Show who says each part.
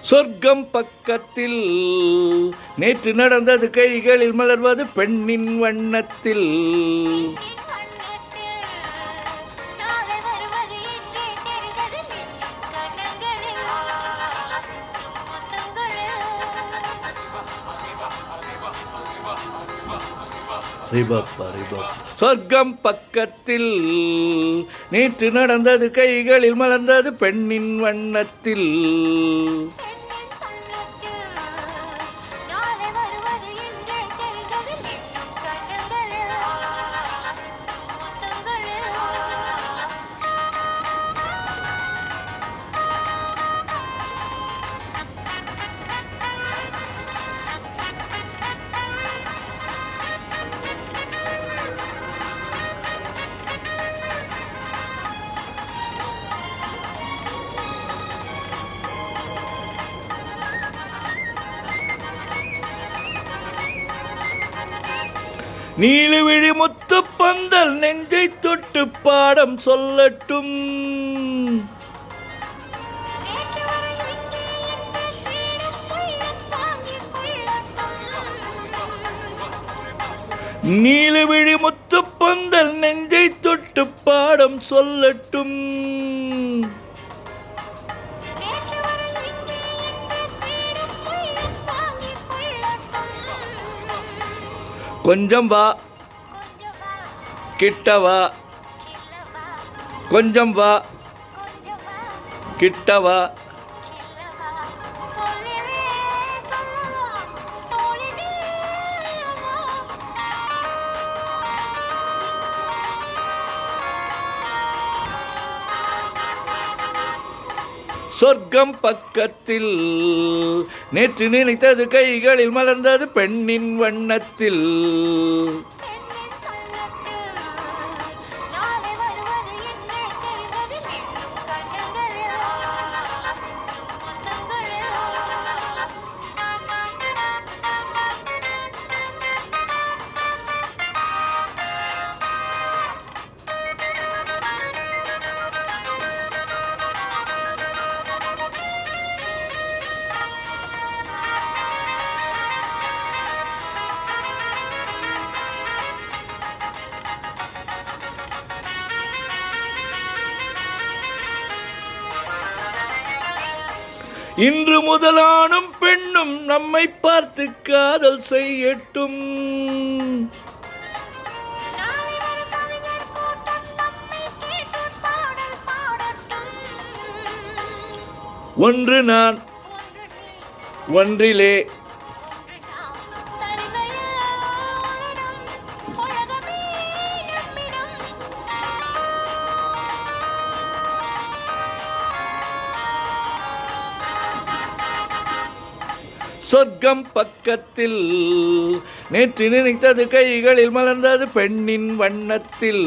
Speaker 1: சொர்க்கம் பக்கத்தில் நேற்று நடந்தது கைகளில் மலர்வது பெண்ணின் வண்ணத்தில். சொர்க்கம் பக்கத்தில் நேற்று நடந்தது கைகளில் மலர்ந்தது பெண்ணின் வண்ணத்தில். நீலவிழி முத்து பந்தல் நெஞ்சை தொட்டு பாடம் சொல்லட்டும். நீலவிழி முத்து பந்தல் நெஞ்சை தொட்டு பாடம் சொல்லட்டும். கொஞ்சம் வா கிட்ட வா, கொஞ்சம் வா கிட்ட வா. சொர்க்கம் பக்கத்தில் நேற்று நினைத்தது கைகளில் மலர்ந்தது பெண்ணின் வண்ணத்தில். இன்று முதலானும் பெண்ணும் நம்மை பார்த்து காதல் செய்யட்டும். ஒன்று நான் ஒன்றிலே சொர்க்கம் பக்கத்தில் நேற்று நினைத்தது கைகளில் மலர்ந்தது பெண்ணின் வண்ணத்தில்.